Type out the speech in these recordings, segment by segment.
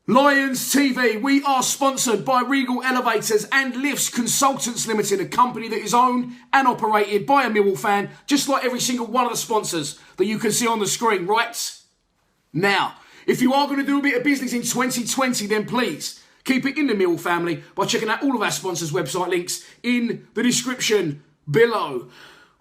Lions TV, we are sponsored by Regal Elevators and Lifts Consultants Limited, a company that is owned and operated by a Millwall fan, just like every single one of the sponsors that you can see on the screen right now. If you are going to do a bit of business in 2020, then please keep it in the Millwall family by checking out all of our sponsors' website links in the description below.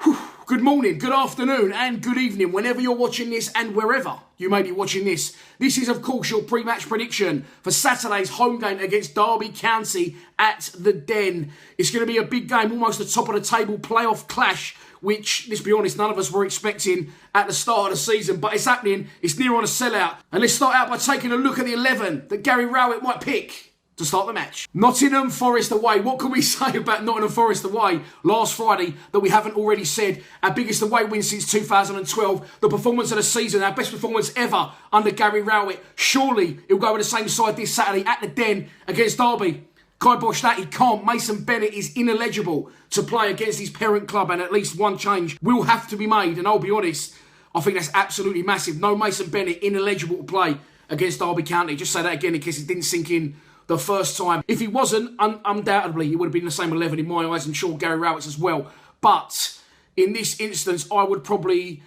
Whew. Good morning, good afternoon and good evening whenever you're watching this and wherever you may be watching this. This is of course your pre-match prediction for Saturday's home game against Derby County at the Den. It's going to be a big game, almost the top of the table playoff clash, which, let's be honest, none of us were expecting at the start of the season, but it's happening. It's near on a sellout. And let's start out by taking a look at the 11 that Gary Rowett might pick to start the match. Nottingham Forest away. What can we say about Nottingham Forest away last Friday that we haven't already said? Our biggest away win since 2012. The performance of the season, our best performance ever under Gary Rowett. Surely he'll go with the same side this Saturday at the Den against Derby. Kibosh that he can't. Mason Bennett is ineligible to play against his parent club, and at least one change will have to be made. And I'll be honest, I think that's absolutely massive. No Mason Bennett ineligible to play against Derby County. Just say that again in case it didn't sink in the first time. If he wasn't, undoubtedly, it would have been the same 11 in my eyes, and sure Gary Rowett's as well. But in this instance, I would probably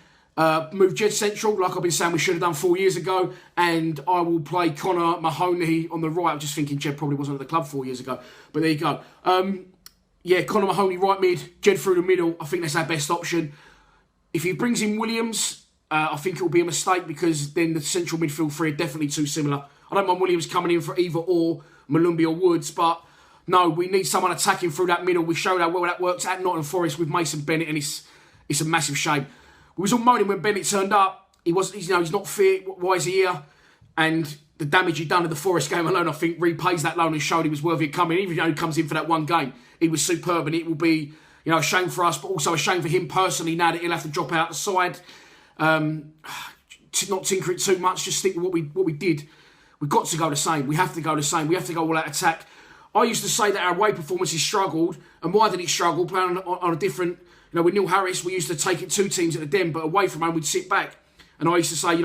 move Jed central, like I've been saying we should have done 4 years ago, and I will play Connor Mahoney on the right. I'm just thinking Jed probably wasn't at the club 4 years ago, but there you go. Yeah, Connor Mahoney right mid, Jed through the middle. I think that's our best option. If he brings in Williams, I think it will be a mistake, because then the central midfield three are definitely too similar. I don't mind Williams coming in for either or, Malumbi or Woods, but no, we need someone attacking through that middle. We showed how well that worked at Nottingham Forest with Mason Bennett, and it's a massive shame. We was all moaning when Bennett turned up. He's not fit. Why is he here? And the damage he done in the Forest game alone, I think, repays that loan and showed he was worthy of coming. Even though he comes in for that one game, he was superb, and it will be, a shame for us, but also a shame for him personally now that he'll have to drop out the side. Not tinker it too much. Just stick with what we did. We've got to go the same. We have to go the same. We have to go all out attack. I used to say that our away performances struggled. And why did it struggle? Playing on a different... with Neil Harris, we used to take it two teams at the Den, but away from home, we'd sit back. And I used to say,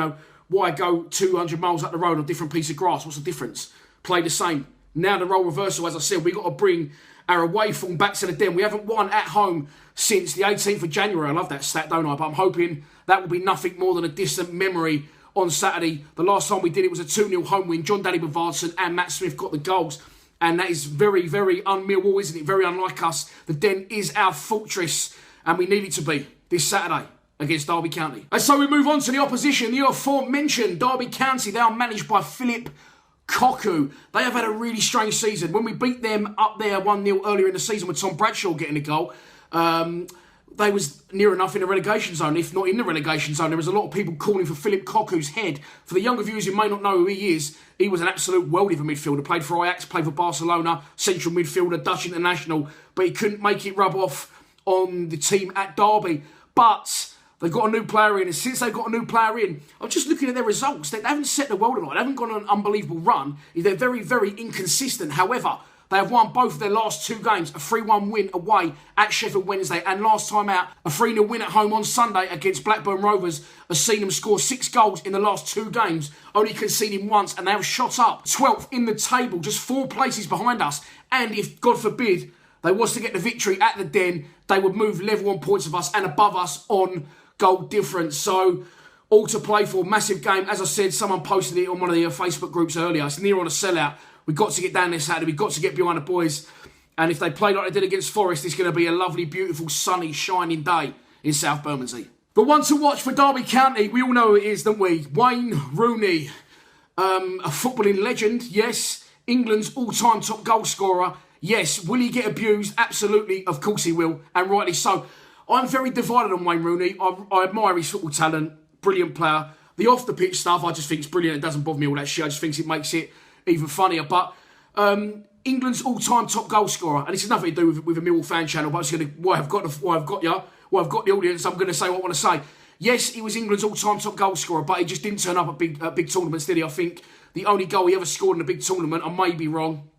why go 200 miles up the road on a different piece of grass? What's the difference? Play the same. Now the role reversal, as I said, we've got to bring our away form back to the Den. We haven't won at home since the 18th of January. I love that stat, don't I? But I'm hoping that will be nothing more than a distant memory on Saturday. The last time we did it was a 2-0 home win. John Daly Bavardson and Matt Smith got the goals. And that is very, very un-Millwall, isn't it? Very unlike us. The Den is our fortress, and we need it to be this Saturday against Derby County. And so we move on to the opposition. The aforementioned Derby County. They are managed by Philip Koku. They have had a really strange season. When we beat them up there 1-0 earlier in the season with Tom Bradshaw getting a goal, they was near enough in the relegation zone, if not in the relegation zone. There was a lot of people calling for Philip Koku's head. For the younger viewers who may not know who he is, he was an absolute worldie of a midfielder. Played for Ajax, played for Barcelona, central midfielder, Dutch international, but he couldn't make it rub off on the team at Derby. But they've got a new player in, and since they've got a new player in, I'm just looking at their results. They haven't set the world alight. They haven't gone on an unbelievable run. They're very, very inconsistent. However, they have won both of their last two games, a 3-1 win away at Sheffield Wednesday, and last time out, a 3-0 win at home on Sunday against Blackburn Rovers has seen them score 6 goals in the last 2 games, only conceding once, and they have shot up 12th in the table, just 4 places behind us. And if, God forbid, they was to get the victory at the Den, they would move level on points of us and above us on goal difference. So, all to play for. Massive game. As I said, someone posted it on one of the Facebook groups earlier. It's near on a sellout. We've got to get down this Saturday. We've got to get behind the boys. And if they play like they did against Forest, it's going to be a lovely, beautiful, sunny, shining day in South Bermondsey. The one to watch for Derby County, we all know who it is, don't we? Wayne Rooney. A footballing legend, yes. England's all-time top goal scorer, yes. Will he get abused? Absolutely. Of course he will, and rightly so. I'm very divided on Wayne Rooney. I admire his football talent. Brilliant player. The off-the-pitch stuff, I just think is brilliant. It doesn't bother me all that shit. I just think it makes it even funnier. But England's all-time top goal scorer, and this has nothing to do with a Millwall fan channel, but I'm just going to, I've got the audience, I'm going to say what I want to say. Yes, he was England's all-time top goal scorer, but he just didn't turn up at big tournaments, did he? I think the only goal he ever scored in a big tournament, I may be wrong,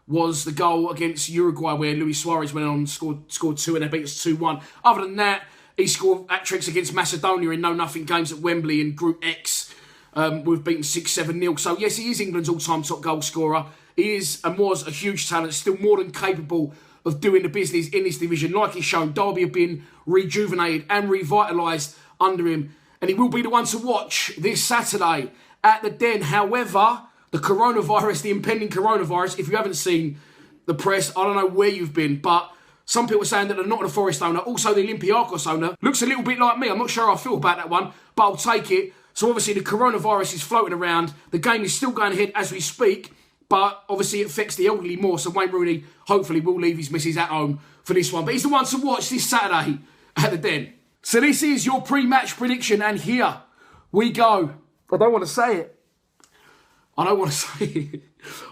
was the goal against Uruguay where Luis Suarez went on and scored 2 and they beat us 2-1. Other than that, he scored hat-tricks against Macedonia in no-nothing games at Wembley in Group X. We've beaten 6-7-0. So, yes, he is England's all-time top goal scorer. He is and was a huge talent, still more than capable of doing the business in this division. Like he's shown, Derby have been rejuvenated and revitalised under him. And he will be the one to watch this Saturday at the Den. However, the coronavirus, the impending coronavirus, if you haven't seen the press, I don't know where you've been, but some people are saying that they're not a Forest owner. Also, the Olympiacos owner looks a little bit like me. I'm not sure how I feel about that one, but I'll take it. So obviously the coronavirus is floating around. The game is still going ahead as we speak, but obviously it affects the elderly more. So Wayne Rooney hopefully will leave his missus at home for this one. But he's the one to watch this Saturday at the Den. So this is your pre-match prediction, and here we go. I don't want to say it. I don't want to say it.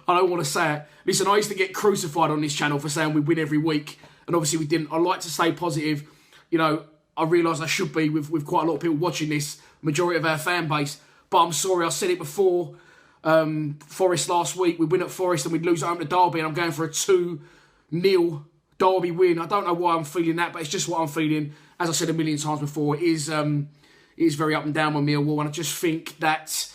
I don't want to say it. Listen, I used to get crucified on this channel for saying we win every week, and obviously we didn't. I like to stay positive. You know, I realise I should be with quite a lot of people watching this, majority of our fan base. But I'm sorry, I said it before. Forest last week, we win at Forest and we'd lose at home to Derby, and I'm going for a 2-0 Derby win. I don't know why I'm feeling that, but it's just what I'm feeling. As I said a million times before, it is very up and down with Millwall, and I just think that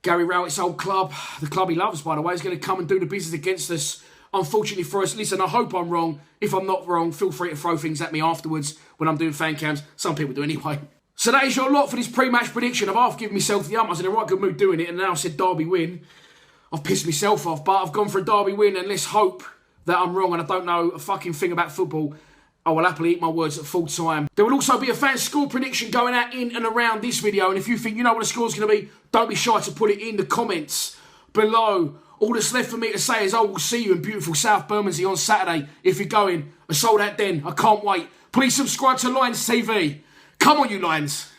Gary Rowett's old club, the club he loves, by the way, is going to come and do the business against us. Unfortunately for us, listen, I hope I'm wrong. If I'm not wrong, feel free to throw things at me afterwards when I'm doing fan cams. Some people do anyway. So that is your lot for this pre-match prediction. I've half given myself the I was in a right good mood doing it, and now I said Derby win. I've pissed myself off, but I've gone for a Derby win, and let's hope that I'm wrong and I don't know a fucking thing about football. I will happily eat my words at full time. There will also be a fan score prediction going out in and around this video, and if you think you know what the score's going to be, don't be shy to put it in the comments below. All that's left for me to say is I will see you in beautiful South Bermondsey on Saturday. If you're going, I sold that Den. I can't wait. Please subscribe to Lions TV. Come on, you Lions.